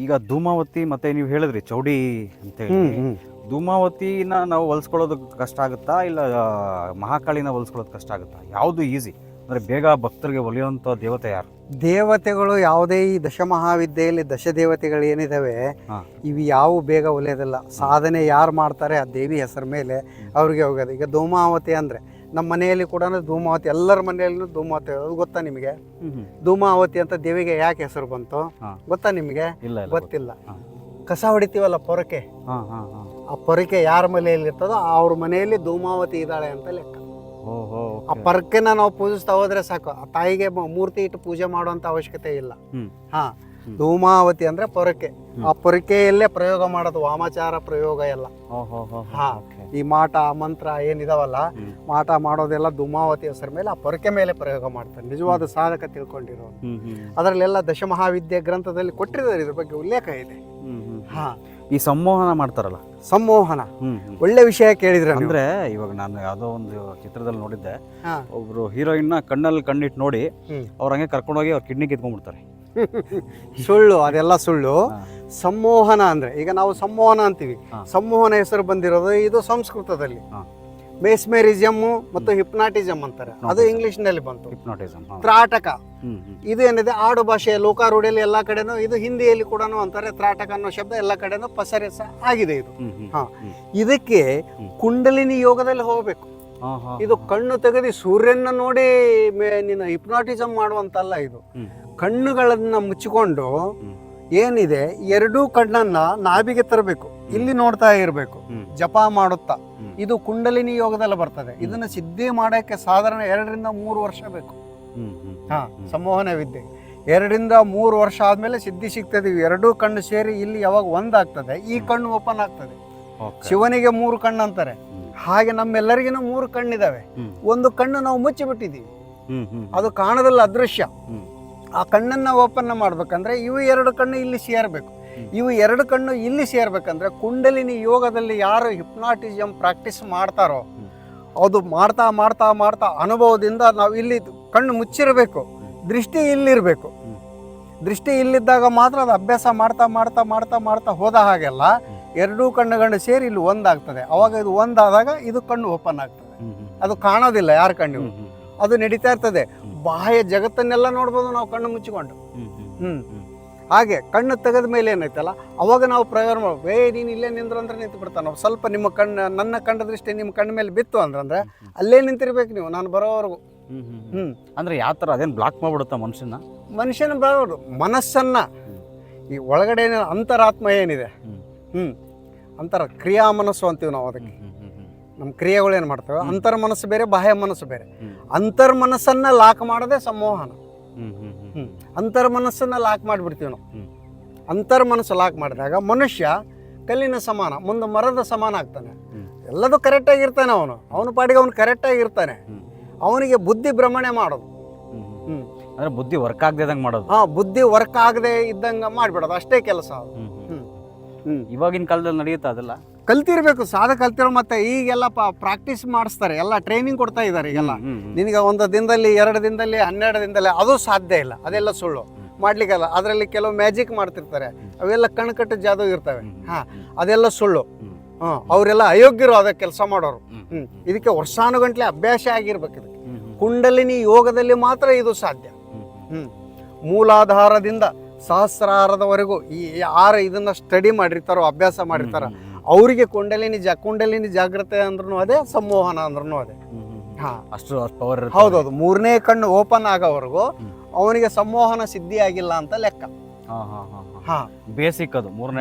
ಈಗ ಧೂಮಾವತಿ ಮತ್ತೆ ನೀವು ಹೇಳಿದ್ರಿ ಚೌಡಿ ಅಂತ ಹೇಳಿ, ಧೂಮಾವತಿನ ನಾವು ಹೊಲ್ಸ್ಕೊಳ್ಳೋದು ಕಷ್ಟ ಆಗುತ್ತಾ ಇಲ್ಲ ಮಹಾಕಾಳಿನ ಹೊಲ್ಸ್ಕೊಳ್ಳೋದು ಕಷ್ಟ ಆಗುತ್ತಾ? ಯಾವುದು ಈಸಿ ಅಂದರೆ ಬೇಗ ಭಕ್ತರಿಗೆ ಒಲಿಯುವಂಥ ದೇವತೆ ಯಾರು? ದೇವತೆಗಳು ಯಾವುದೇ ಈ ದಶಮಹಾವಿದ್ಯೆಯಲ್ಲಿ ದಶದೇವತೆಗಳು ಏನಿದಾವೆ ಇವು ಯಾವ ಬೇಗ ಒಲಿಯೋದಿಲ್ಲ. ಸಾಧನೆ ಯಾರು ಮಾಡ್ತಾರೆ ಆ ದೇವಿ ಹೆಸರ ಮೇಲೆ ಅವ್ರಿಗೆ ಹೋಗೋದು. ಈಗ ಧೂಮಾವತಿ ಅಂದರೆ ನಮ್ಮ ಮನೆಯಲ್ಲಿ ಕೂಡ ಧೂಮಾವತಿ, ಎಲ್ಲರ ಮನೆಯಲ್ಲೂ ಧೂಮಾವತಿ. ಅದು ಗೊತ್ತಾ ನಿಮಗೆ? ಧೂಮಾವತಿ ಅಂತ ದೇವಿಗೆ ಯಾಕೆ ಹೆಸರು ಬಂತು ಗೊತ್ತಾ ನಿಮಗೆ? ಗೊತ್ತಿಲ್ಲ. ಕಸ ಹೊಡಿತೀವಲ್ಲ ಪೊರಕೆ, ಆ ಪೊರಕೆ ಯಾರ ಮನೆಯಲ್ಲಿ ಇರ್ತದೋ ಅವ್ರ ಮನೆಯಲ್ಲಿ ಧೂಮಾವತಿ ಇದ್ದಾಳೆ ಅಂತ ಲೆಕ್ಕ. ಆ ಪೊರಕೆನ ನಾವು ಪೂಜಿಸ್ತಾ ಹೋದ್ರೆ ಸಾಕು. ಆ ತಾಯಿಗೆ ಮೂರ್ತಿ ಇಟ್ಟು ಪೂಜೆ ಮಾಡುವಂತ ಅವಶ್ಯಕತೆ ಇಲ್ಲ. ಧೂಮಾವತಿ ಅಂದ್ರೆ ಪೊರಕೆ. ಆ ಪೊರಕೆಯಲ್ಲೇ ಪ್ರಯೋಗ ಮಾಡೋದು, ವಾಮಾಚಾರ ಪ್ರಯೋಗ ಎಲ್ಲ. ಈ ಮಾಟ ಮಂತ್ರ ಏನಿದಾವಲ್ಲ, ಮಾಟ ಮಾಡೋದೆಲ್ಲ ಧೂಮಾವತಿ ಹೆಸರ ಮೇಲೆ, ಆ ಪೊರಕೆ ಮೇಲೆ ಪ್ರಯೋಗ ಮಾಡ್ತಾರೆ. ನಿಜವಾದ ಸಾಧಕ ತಿಳ್ಕೊಂಡಿರೋ ಅದರಲ್ಲೆಲ್ಲ ದಶಮಹಾವಿದ್ಯೆ ಗ್ರಂಥದಲ್ಲಿ ಕೊಟ್ಟಿದ್ದಾರೆ, ಇದ್ರ ಬಗ್ಗೆ ಉಲ್ಲೇಖ ಇದೆ. ಈ ಸಂಮೋಹನ ಮಾಡ್ತಾರಲ್ಲ, ಸಂಮೋಹನ ಒಳ್ಳೆ ವಿಷಯ ಕೇಳಿದ್ರೆ. ಅಂದ್ರೆ ಇವಾಗ ನಾನು ಯಾವುದೋ ಒಂದು ಚಿತ್ರದಲ್ಲಿ ನೋಡಿದ್ದೆ, ಒಬ್ರು ಹೀರೋಯಿನ್ ಕಣ್ಣಲ್ಲಿ ಕಣ್ಣಿಟ್ಟು ನೋಡಿ ಅವ್ರ ಹಂಗೆ ಕರ್ಕೊಂಡೋಗಿ ಅವ್ರ ಕಿಡ್ನಿ ಕಿತ್ಕೊಂಡ್ಬಿಡ್ತಾರೆ. ಸುಳ್ಳು, ಅದೆಲ್ಲ ಸುಳ್ಳು. ಸಂಮೋಹನ ಅಂದ್ರೆ, ಈಗ ನಾವು ಸಂಮೋಹನ ಅಂತೀವಿ, ಸಂಮೋಹನ ಹೆಸರು ಬಂದಿರೋದು ಇದು ಸಂಸ್ಕೃತದಲ್ಲಿ. ಮೇಸ್ಮೇರಿಸಮ್ ಮತ್ತು ಹಿಪ್ನಾಟಿಸಮ್ ಅಂತಾರೆ, ಅದು ಇಂಗ್ಲಿಷ್ ನಲ್ಲಿ ಬಂತು. ಹಿಪ್ನಾಟಿಸಮ್, ತ್ರಾಟಕ ಇದು ಏನಿದೆ ಆಡು ಭಾಷೆ ಲೋಕಾರೂಢಿಯಲ್ಲಿ ಎಲ್ಲಾ ಕಡೆನೂ, ಇದು ಹಿಂದಿಯಲ್ಲಿ ಕೂಡ ಅಂತಾರೆ. ತ್ರಾಟಕ ಅನ್ನೋ ಶಬ್ದ ಎಲ್ಲ ಕಡೆನೂ ಪಸರಿಸ ಆಗಿದೆ ಇದು. ಇದಕ್ಕೆ ಕುಂಡಲಿನಿ ಯೋಗದಲ್ಲಿ ಹೋಗ್ಬೇಕು. ಇದು ಕಣ್ಣು ತೆಗೆದು ಸೂರ್ಯನ ನೋಡಿ ನೀನು ಹಿಪ್ನಾಟಿಸಮ್ ಮಾಡುವಂತಲ್ಲ. ಇದು ಕಣ್ಣುಗಳನ್ನ ಮುಚ್ಚಿಕೊಂಡು ಏನಿದೆ ಎರಡೂ ಕಣ್ಣನ್ನ ನಾಭಿಗೆ ತರಬೇಕು, ಇಲ್ಲಿ ನೋಡ್ತಾ ಇರಬೇಕು, ಜಪ ಮಾಡುತ್ತಾ. ಇದು ಕುಂಡಲಿನಿ ಯೋಗದಲ್ಲಿ ಬರ್ತದೆ. ಇದನ್ನ ಸಿದ್ಧಿ ಮಾಡಕ್ಕೆ ಸಾಧಾರಣ 2 ರಿಂದ 3 ವರ್ಷ ಬೇಕು. ಸಂಮೋಹನ ವಿದ್ಯೆ 2 ರಿಂದ 3 ವರ್ಷ ಆದ್ಮೇಲೆ ಸಿದ್ಧಿ ಸಿಗ್ತದೆ. ಎರಡೂ ಕಣ್ಣು ಸೇರಿ ಇಲ್ಲಿ ಯಾವಾಗ ಒಂದಾಗ್ತದೆ, ಈ ಕಣ್ಣು ಓಪನ್ ಆಗ್ತದೆ. ಶಿವನಿಗೆ 3 ಕಣ್ಣು ಅಂತಾರೆ, ಹಾಗೆ ನಮ್ಮೆಲ್ಲರಿಗಿನ 3 ಕಣ್ಣಿದಾವೆ. ಒಂದು ಕಣ್ಣು ನಾವು ಮುಚ್ಚಿಬಿಟ್ಟಿದೀವಿ, ಅದು ಕಾಣದಲ್ಲ, ಅದೃಶ್ಯ. ಆ ಕಣ್ಣನ್ನ ಓಪನ್ ಮಾಡ್ಬೇಕಂದ್ರೆ ಇವು 2 ಕಣ್ಣು ಇಲ್ಲಿ ಸೇರ್ಬೇಕು. ಇವು 2 ಕಣ್ಣು ಇಲ್ಲಿ ಸೇರ್ಬೇಕಂದ್ರೆ ಕುಂಡಲಿನಿ ಯೋಗದಲ್ಲಿ ಯಾರು ಹಿಪ್ನಾಟಿಸಮ್ ಪ್ರಾಕ್ಟೀಸ್ ಮಾಡ್ತಾರೋ, ಅದು ಮಾಡ್ತಾ ಮಾಡ್ತಾ ಮಾಡ್ತಾ ಅನುಭವದಿಂದ ನಾವು ಇಲ್ಲಿ ಕಣ್ಣು ಮುಚ್ಚಿರಬೇಕು, ದೃಷ್ಟಿ ಇಲ್ಲಿರಬೇಕು. ದೃಷ್ಟಿ ಇಲ್ಲಿದ್ದಾಗ ಮಾತ್ರ ಅದು ಅಭ್ಯಾಸ ಮಾಡ್ತಾ ಮಾಡ್ತಾ ಮಾಡ್ತಾ ಮಾಡ್ತಾ ಹೋದ ಹಾಗೆಲ್ಲ 2 ಕಣ್ಣುಗಳು ಸೇರಿ ಇಲ್ಲಿ ಒಂದಾಗ್ತದೆ. ಅವಾಗ ಇದು ಒಂದಾದಾಗ ಇದು ಕಣ್ಣು ಓಪನ್ ಆಗ್ತದೆ. ಅದು ಕಾಣೋದಿಲ್ಲ ಯಾರ ಕಣ್ಣಿಗೂ, ಅದು ನಡೀತಾ ಇರ್ತದೆ. ಬಾಹ್ಯ ಜಗತ್ತನ್ನೆಲ್ಲ ನೋಡ್ಬೋದು ನಾವು ಕಣ್ಣು ಮುಚ್ಚಿಕೊಂಡು. ಹಾಗೆ ಕಣ್ಣು ತೆಗೆದ ಮೇಲೆ ಏನೈತಲ್ಲ, ಅವಾಗ ನಾವು ಪ್ರಯೋಗ ಮಾಡ್ಬೇಕು. ನೀನು ಇಲ್ಲೇ ನಿಂದ್ರಂದ್ರೆ ನಿಂತು ಬಿಡ್ತಾನೆ. ಸ್ವಲ್ಪ ನಿಮ್ಮ ಕಣ್ಣು, ನನ್ನ ಕಣ್ಣ ದೃಷ್ಟಿ ನಿಮ್ಮ ಕಣ್ಣ ಮೇಲೆ ಬಿತ್ತು ಅಂದ್ರೆ ಅಲ್ಲೇ ನಿಂತಿರ್ಬೇಕು ನೀವು, ನಾನು ಬರೋವರೆಗೂ. ಅಂದ್ರೆ ಯಾವ ಥರ ಅದೇನು ಬ್ಲಾಕ್ ಮಾಡ್ಬಿಡುತ್ತಾ ಮನುಷ್ಯನ ಬರೋದು ಮನಸ್ಸನ್ನ. ಈ ಒಳಗಡೆ ಅಂತರಾತ್ಮ ಏನಿದೆ, ಅಂತರ ಕ್ರಿಯಾ ಮನಸ್ಸು ಅಂತೀವಿ ನಾವು. ಅದಕ್ಕೆ ನಮ್ಮ ಕ್ರಿಯೆಗಳು ಏನು ಮಾಡ್ತೇವೆ, ಅಂತರ್ ಮನಸ್ಸು ಬೇರೆ, ಬಾಹ್ಯ ಮನಸ್ಸು ಬೇರೆ. ಅಂತರ್ ಮನಸ್ಸನ್ನ ಲಾಕ್ ಮಾಡೋದೇ ಸಂಮೋಹನ. ಅಂತರ್ ಮನಸ್ಸನ್ನ ಲಾಕ್ ಮಾಡಿಬಿಡ್ತೀವಿ ನಾವು. ಅಂತರ್ ಮನಸ್ಸು ಲಾಕ್ ಮಾಡಿದಾಗ ಮನುಷ್ಯ ಕಲ್ಲಿನ ಸಮಾನ, ಮುಂದೆ ಮರದ ಸಮಾನ ಆಗ್ತಾನೆ. ಎಲ್ಲದೂ ಕರೆಕ್ಟಾಗಿರ್ತಾನೆ. ಅವನ ಪಾಡಿಗೆ ಅವನು ಕರೆಕ್ಟಾಗಿರ್ತಾನೆ. ಅವನಿಗೆ ಬುದ್ಧಿ ಭ್ರಮಣೆ ಮಾಡೋದು, ಅಂದ್ರೆ ಬುದ್ಧಿ ವರ್ಕ್ ಆಗದೆ ಮಾಡೋದು. ಬುದ್ಧಿ ವರ್ಕ್ ಆಗದೆ ಇದ್ದಂಗೆ ಮಾಡಿಬಿಡೋದು, ಅಷ್ಟೇ ಕೆಲಸ. ಇವಾಗಿನ ಕಾಲದಲ್ಲಿ ನಡೆಯುತ್ತಾ ಅದೆಲ್ಲ? ಕಲ್ತಿರ್ಬೇಕು, ಕಲ್ತಿರೋ. ಮತ್ತೆ ಈಗೆಲ್ಲ ಪ್ರಾಕ್ಟೀಸ್ ಮಾಡಿಸ್ತಾರೆ, ಎಲ್ಲ ಟ್ರೈನಿಂಗ್ ಕೊಡ್ತಾ ಇದ್ದಾರೆ. ಈಗೆಲ್ಲ ನಿನಗೆ 1 ದಿನದಲ್ಲಿ 2 ದಿನದಲ್ಲಿ 12 ದಿನದಲ್ಲಿ ಅದು ಸಾಧ್ಯ ಇಲ್ಲ, ಅದೆಲ್ಲ ಸುಳ್ಳು. ಮಾಡ್ಲಿಕ್ಕಲ್ಲ. ಅದರಲ್ಲಿ ಕೆಲವು ಮ್ಯಾಜಿಕ್ ಮಾಡ್ತಿರ್ತಾರೆ, ಅವೆಲ್ಲ ಕಣ್ಕಟ್ಟು ಜಾದು ಇರ್ತವೆ. ಅದೆಲ್ಲ ಸುಳ್ಳು. ಅವರೆಲ್ಲ ಅಯೋಗ್ಯರು ಅದ ಕೆಲಸ ಮಾಡೋರು. ಇದಕ್ಕೆ ವರ್ಷಾನುಗಂಟ್ಲೆ ಅಭ್ಯಾಸ ಆಗಿರ್ಬೇಕು. ಇದಕ್ಕೆ ಕುಂಡಲಿನಿ ಯೋಗದಲ್ಲಿ ಮಾತ್ರ ಇದು ಸಾಧ್ಯ. ಮೂಲಾಧಾರದಿಂದ ಸಹಸ್ರಾರದವರೆಗೂ ಈ ಯಾರು ಇದನ್ನ ಸ್ಟಡಿ ಮಾಡಿರ್ತಾರೋ, ಅಭ್ಯಾಸ ಮಾಡಿರ್ತಾರ, ಅವರಿಗೆ ಕುಂಡಲಿನಿ ಜಾಗೃತೆ ಅಂದ್ರೂ ಅದೇ, ಸಂಮೋಹನ ಅಂದ್ರೂ ಅದೇ. ಅಷ್ಟು ಪವರ್. ಹೌದೌದು. 3ನೇ ಕಣ್ಣು ಓಪನ್ ಆಗೋವರೆಗೂ ಅವನಿಗೆ ಸಂಮೋಹನ ಸಿದ್ಧಿ ಆಗಿಲ್ಲ ಅಂತ ಲೆಕ್ಕ. ಬೇಸಿಕ್ ಅದು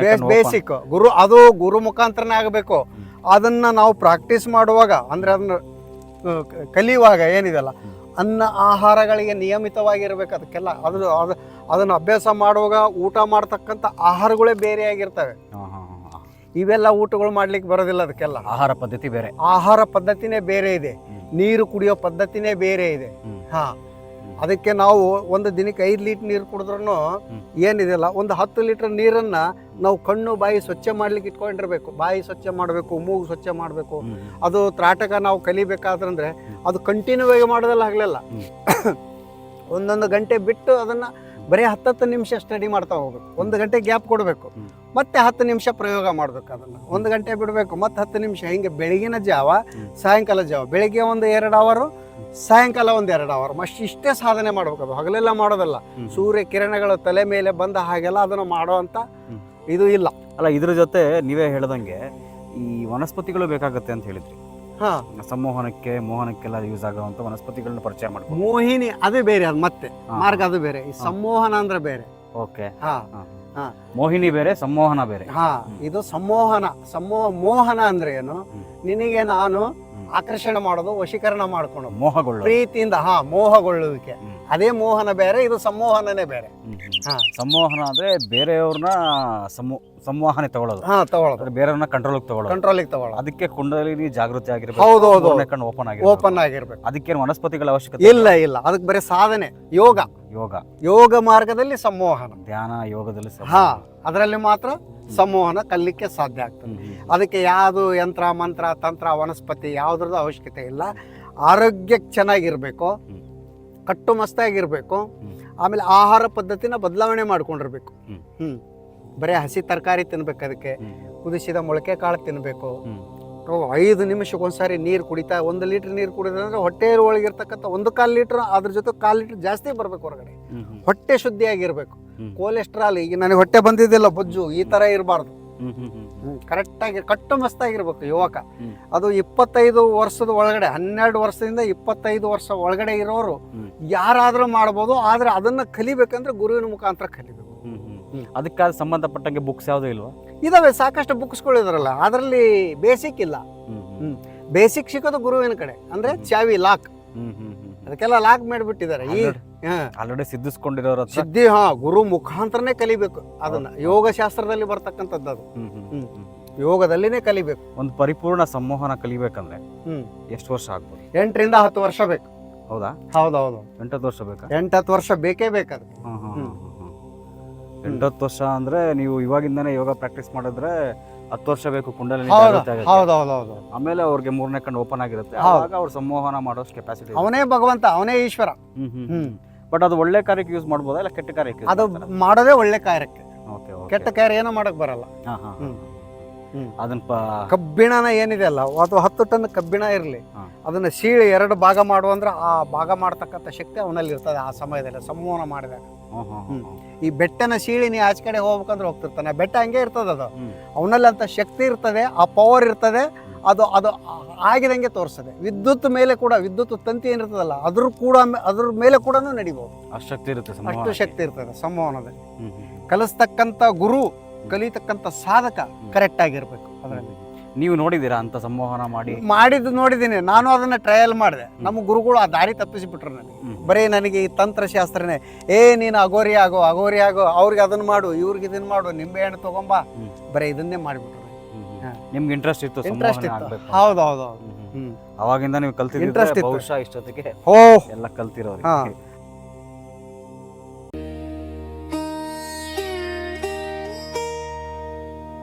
ಬೇಸಿಕ್. ಅದು ಗುರು ಮುಖಾಂತರನೇ ಆಗಬೇಕು. ಅದನ್ನ ನಾವು ಪ್ರಾಕ್ಟೀಸ್ ಮಾಡುವಾಗ, ಅಂದ್ರೆ ಅದನ್ನ ಕಲಿಯುವಾಗ ಏನಿದೆಲ್ಲ, ಅನ್ನ ಆಹಾರಗಳಿಗೆ ನಿಯಮಿತವಾಗಿರ್ಬೇಕು. ಅದಕ್ಕೆಲ್ಲ ಅದನ್ನು ಅಭ್ಯಾಸ ಮಾಡುವಾಗ ಊಟ ಮಾಡ್ತಕ್ಕಂಥ ಆಹಾರಗಳೇ ಬೇರೆ ಆಗಿರ್ತವೆ. ಇವೆಲ್ಲ ಊಟಗಳು ಮಾಡ್ಲಿಕ್ಕೆ ಬರೋದಿಲ್ಲ. ಅದಕ್ಕೆಲ್ಲ ಆಹಾರ ಪದ್ಧತಿ ಬೇರೆ, ಆಹಾರ ಪದ್ಧತಿನೇ ಬೇರೆ ಇದೆ, ನೀರು ಕುಡಿಯೋ ಪದ್ಧತಿನೇ ಬೇರೆ ಇದೆ. ಅದಕ್ಕೆ ನಾವು ಒಂದು ದಿನಕ್ಕೆ 5 ಲೀಟರ್ ನೀರು ಕುಡಿದ್ರೂ ಏನಿದೆಲ್ಲ, ಒಂದು 10 ಲೀಟರ್ ನೀರನ್ನ ನಾವು ಕಣ್ಣು ಬಾಯಿ ಸ್ವಚ್ಛ ಮಾಡ್ಲಿಕ್ಕೆ ಇಟ್ಕೊಂಡಿರ್ಬೇಕು. ಬಾಯಿ ಸ್ವಚ್ಛ ಮಾಡಬೇಕು, ಮೂಗು ಸ್ವಚ್ಛ ಮಾಡಬೇಕು. ಅದು ತ್ರಾಟಕ ನಾವು ಕಲಿಬೇಕಾದ್ರಂದ್ರೆ ಅದು ಕಂಟಿನ್ಯೂ ಆಗಿ ಮಾಡೋದಲ್ಲ, ಆಗಲಿಲ್ಲ. 1 ಗಂಟೆ ಬಿಟ್ಟು ಅದನ್ನ ಬರೀ 10 ನಿಮಿಷ ಸ್ಟಡಿ ಮಾಡ್ತಾ ಹೋಗ್ಬೇಕು, 1 ಗಂಟೆ ಗ್ಯಾಪ್ ಕೊಡಬೇಕು, ಮತ್ತೆ 10 ನಿಮಿಷ ಪ್ರಯೋಗ ಮಾಡ್ಬೇಕು. ಅದನ್ನು 1 ಗಂಟೆ ಬಿಡಬೇಕು, ಮತ್ತೆ 10 ನಿಮಿಷ. ಹಿಂಗೆ ಬೆಳಗಿನ ಜಾವ, ಸಾಯಂಕಾಲ ಜಾವ, ಬೆಳಿಗ್ಗೆ ಒಂದು 2 ಅವರ್, ಸಾಯಂಕಾಲ ಒಂದು 2 ಅವರ್ ಇಷ್ಟೇ ಸಾಧನೆ ಮಾಡ್ಬೇಕು. ಅದು ಹಗಲೆಲ್ಲ ಮಾಡೋದಲ್ಲ. ಸೂರ್ಯ ಕಿರಣಗಳು ತಲೆ ಮೇಲೆ ಬಂದ ಹಾಗೆಲ್ಲ ಅದನ್ನು ಮಾಡುವಂತ ಇದು ಇಲ್ಲ. ಅಲ್ಲ, ಇದ್ರ ಜೊತೆ ನೀವೇ ಹೇಳ್ದಂಗೆ ಈ ವನಸ್ಪತಿಗಳು ಬೇಕಾಗತ್ತೆ ಅಂತ ಹೇಳಿದ್ರಿ. ಹಾ, ಸಂಮೋಹನಕ್ಕೆ ಮೋಹನಕ್ಕೆಲ್ಲ ಯೂಸ್ ಆಗುವಂತ ವನಸ್ಪತಿಗಳನ್ನ ಪರಿಚಯ ಮಾಡ್ಕೊಂಡು. ಮೋಹಿನಿ ಅದು ಬೇರೆ, ಅದು ಮತ್ತೆ ಮಾರ್ಗ ಅದು ಬೇರೆ. ಈ ಸಂಮೋಹನ ಅಂದ್ರೆ ಬೇರೆ. ಓಕೆ. ಹಾ ಹಾ, ಮೋಹಿನಿ ಬೇರೆ, ಸಂಮೋಹನ ಬೇರೆ. ಹಾ, ಇದು ಸಂಮೋಹನ. ಮೋಹನ ಅಂದ್ರೆ ಏನು? ನಿನಗೆ ನಾನು ಆಕರ್ಷಣೆ ಮಾಡೋದು, ವಶೀಕರಣ ಮಾಡ್ಕೊಳ್ಳೋದು, ಮೋಹಗೊಳ್ಳು, ಪ್ರೀತಿಯಿಂದ. ಹಾ, ಮೋಹಗೊಳ್ಳುವಿಕೆ. ಅದೇ ಮೋಹನ ಬೇರೆ, ಇದು ಸಂಮೋಹನನೇ ಬೇರೆ. ಸಂಮೋಹನ ಅಂದ್ರೆ ಬೇರೆಯವ್ರನ್ನ ಸಂವಹನೆ ತಗೊಳ್ಳೋದು. ಹಾ, ತಗೊಳ್ಳೋದು, ಬೇರೆಯವ್ರನ್ನ ಕಂಟ್ರೋಲಿಗೆ ತಗೊಳ್ಳೋದು. ಅದಕ್ಕೆ ಕುಂಡಲಿನಿ ಜಾಗೃತಿ ಆಗಿರ್ಬೇಕು. ಹೌದೌದು, ಓಪನ್ ಆಗಿರ್ಬೇಕು. ಅದಕ್ಕೇನು ವನಸ್ಪತಿಗಳ ಅವಶ್ಯಕತೆ ಇಲ್ಲ. ಅದಕ್ಕೆ ಬರೀ ಸಾಧನೆ, ಯೋಗ ಮಾರ್ಗದಲ್ಲಿ ಸಂಮೋಹನ, ಧ್ಯಾನ ಯೋಗದಲ್ಲಿ. ಹಾ, ಅದರಲ್ಲಿ ಮಾತ್ರ ಸಂಮೋಹನ ಕಲಿಲಿಕ್ಕೆ ಸಾಧ್ಯ ಆಗ್ತದೆ. ಅದಕ್ಕೆ ಯಾವುದು ಯಂತ್ರ ಮಂತ್ರ ತಂತ್ರ ವನಸ್ಪತಿ ಯಾವುದ್ರದ್ದು ಅವಶ್ಯಕತೆ ಇಲ್ಲ. ಆರೋಗ್ಯಕ್ಕೆ ಚೆನ್ನಾಗಿರ್ಬೇಕು, ಕಟ್ಟುಮಸ್ತಾಗಿರ್ಬೇಕು. ಆಮೇಲೆ ಆಹಾರ ಪದ್ಧತಿನ ಬದಲಾವಣೆ ಮಾಡ್ಕೊಂಡಿರ್ಬೇಕು. ಬರೀ ಹಸಿ ತರಕಾರಿ ತಿನ್ಬೇಕು, ಅದಕ್ಕೆ ಕುದಿಸಿದ ಮೊಳಕೆ ಕಾಳು ತಿನ್ಬೇಕು. 5 ನಿಮಿಷಕ್ಕೊಂದ್ಸಾರಿ ನೀರು ಕುಡಿತಾ, 1 ಲೀಟರ್ ನೀರು ಕುಡಿದ್ರೆ ಹೊಟ್ಟೆ ಒಳಗಿರ್ತಕ್ಕಂಥ 1/4 ಲೀಟರ್, ಅದ್ರ ಜೊತೆ 1/4 ಲೀಟರ್ ಜಾಸ್ತಿ ಬರ್ಬೇಕು ಹೊರಗಡೆ. ಹೊಟ್ಟೆ ಶುದ್ಧಿಯಾಗಿರ್ಬೇಕು. ಕೊಲೆಸ್ಟ್ರಾಲ್, ಈಗ ನನಗೆ ಹೊಟ್ಟೆ ಬಂದಿದ್ದಿಲ್ಲ, ಬೊಜ್ಜು ಈ ತರ ಇರಬಾರ್ದು. ಕರೆಕ್ಟಾಗಿ ಕಟ್ಟುಮಸ್ತಾಗಿರ್ಬೇಕು ಯುವಕ. ಅದು 25 ವರ್ಷದ ಒಳಗಡೆ, 12 ವರ್ಷದಿಂದ 25 ವರ್ಷ ಒಳಗಡೆ ಇರೋರು ಯಾರಾದ್ರೂ ಮಾಡ್ಬೋದು. ಆದ್ರೆ ಅದನ್ನ ಕಲಿಬೇಕಂದ್ರೆ ಗುರುವಿನ ಮುಖಾಂತರ ಕಲಿಬೇಕು. ಅದಕ್ಕೆ ಸಂಬಂಧಪಟ್ಟಂಗೆ ಬುಕ್ಸ್ ಯಾವ್ದು ಇಲ್ವಾ? ಇದಾವೆ, ಸಾಕಷ್ಟು ಬುಕ್ಸ್ಗಳು ಇದಾರಲ್ಲ. ಅದರಲ್ಲಿ ಬೇಸಿಕ್ ಇಲ್ಲ. ಬೇಸಿಕ್ ಸಿಗೋದು ಗುರುವಿನ ಕಡೆ. ಅಂದ್ರೆ ಚಾವಿ, ಲಾಕ್. ಅದಕ್ಕೆಲ್ಲ ಲಾಕ್ ಮಾಡಿಬಿಟ್ಟಿದ್ದಾರೆ. ಆಲ್ರೆಡಿ ಸಿದ್ಧಿಸ್ಕೊಂಡಿರೋರು ಸಿದ್ಧಿ. ಹಾ, ಗುರು ಮುಖಾಂತರನೇ ಕಲಿಬೇಕು. ಅದನ್ನ ಯೋಗ ಶಾಸ್ತ್ರದಲ್ಲಿ ಬರ್ತಕ್ಕಂಥದ್ದು. ಅದು ಯೋಗದಲ್ಲಿನೇ ಕಲಿಬೇಕು. ಒಂದು ಪರಿಪೂರ್ಣ ಸಂಮೋಹನ ಕಲಿಬೇಕಂದ್ರೆ ಎಷ್ಟು ವರ್ಷ ಆಗ್ಬೋದು? 8 ರಿಂದ 10 ವರ್ಷ ಬೇಕು. ಹೌದಾ? ಹೌದೌದು. 8-10 ವರ್ಷ ಬೇಕಾ? 8-10 ವರ್ಷ ಬೇಕೇ ಬೇಕಾದ್ರೆ. 8-10 ವರ್ಷ ಅಂದ್ರೆ ನೀವು ಇವಾಗಿಂದಾನೇ ಯೋಗ ಪ್ರಾಕ್ಟೀಸ್ ಮಾಡಿದ್ರೆ 10 ವರ್ಷ ಬೇಕು ಕುಂಡಲಿನಿ. ಹೌದೌದು. ಆಮೇಲೆ ಅವ್ರಿಗೆ 3ನೇ ಕಣ್ಣು ಓಪನ್ ಆಗಿರುತ್ತೆ. ಆವಾಗ ಅವ್ರು ಸಂಮೋಹನ ಮಾಡೋಷ್ಟು ಕೆಪಾಸಿಟಿ. ಅವನೇ ಭಗವಂತ, ಅವನೇ ಈಶ್ವರ. ಬಟ್ ಅದು ಒಳ್ಳೆ ಕಾರ್ಯಕ್ಕೆ ಯೂಸ್ ಮಾಡ್ಬೋದಾ ಇಲ್ಲ ಕೆಟ್ಟ ಕಾರ್ಯಕ್ಕೆ? ಅದು ಮಾಡೋದೇ ಒಳ್ಳೆ ಕಾರ್ಯಕ್ಕೆ. ಕೆಟ್ಟ ಕಾರ್ಯ ಏನೋ ಮಾಡಕ್ ಬರಲ್ಲ. ಅದನ್ನ ಕಬ್ಬಿಣನ ಏನಿದೆ ಅಲ್ಲ, ಅದು 10 ಟನ್ ಕಬ್ಬಿಣ ಇರಲಿ, ಅದನ್ನ ಸೀಳಿ 2 ಭಾಗ ಮಾಡುವಂದ್ರೆ ಆ ಭಾಗ ಮಾಡ್ತಕ್ಕಂಥ ಶಕ್ತಿ ಅವನಲ್ಲಿ ಇರ್ತದೆ ಆ ಸಮಯದಲ್ಲಿ ಸಂಮೋಹನ ಮಾಡಿದಾಗ. ಈ ಬೆಟ್ಟನ ಸೀಳಿ ನೀ ಆಚೆ ಕಡೆ ಹೋಗ್ಬೇಕಂದ್ರೆ ಹೋಗ್ತಿರ್ತಾನೆ, ಬೆಟ್ಟ ಹಂಗೆ ಇರ್ತದೆ. ಅದು ಅವನಲ್ಲಿ ಅಂತ ಶಕ್ತಿ ಇರ್ತದೆ, ಆ ಪವರ್ ಇರ್ತದೆ. ಅದು ಅದು ಆಗಿದಂಗೆ ತೋರಿಸ್ತದೆ. ವಿದ್ಯುತ್ ಮೇಲೆ ಕೂಡ, ವಿದ್ಯುತ್ ತಂತಿ ಏನಿರ್ತದಲ್ಲ ಅದ್ರ ಮೇಲೆ ಕೂಡ ನಡಿಬಹುದು. ಅಷ್ಟು ಶಕ್ತಿ ಇರ್ತದೆ ಸಂಮೋಹನದಲ್ಲಿ. ಕಲಿಸ್ತಕ್ಕಂಥ ಗುರು, ಕಲಿತಕ್ಕಂಥ ಸಾಧಕ ಕರೆಕ್ಟ್ ಆಗಿರ್ಬೇಕು. ಅದರಲ್ಲಿ ನೀವು ನೋಡಿದ್ದೀರಾ ಅಂತ ಸಂಮೋಹನ ಮಾಡಿದ್ದು? ನೋಡಿದ್ದೀನಿ. ನಾನು ಅದನ್ನ ಟ್ರಯಲ್ ಮಾಡಿದೆ. ನಮ್ಮ ಗುರುಗಳು ಆ ದಾರಿ ತಪ್ಪಿಸಿಬಿಟ್ರು ನನಗೆ. ಬರೀ ನನಗೆ ಈ ತಂತ್ರಶಾಸ್ತ್ರನೇ, ನೀನು ಅಗೋರಿ ಆಗೋ, ಅವ್ರಿಗೆ ಅದನ್ನ ಮಾಡು, ಇವ್ರಿಗೆ ಇದನ್ನ ಮಾಡು, ನಿಂಬೆ ಹಣ್ಣು ತಗೊಂಬ, ಬರೀ ಇದನ್ನೇ ಮಾಡಿಬಿಟ್ರು. ನಿಮ್ಗೆ ಇಂಟ್ರೆಸ್ಟ್ ಇತ್ತು? ಹೌದೌದು. ಅವಾಗಿಂದ ನೀವು ಕಲ್ತಿದ್ರೆ ಬಹುಶಃ ಇಷ್ಟೊತ್ತಿಗೆ ಎಲ್ಲ ಕಲ್ತಿರೋರು.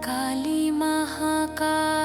ಕಾಲಿ ಮಹಾಕಾಲಿ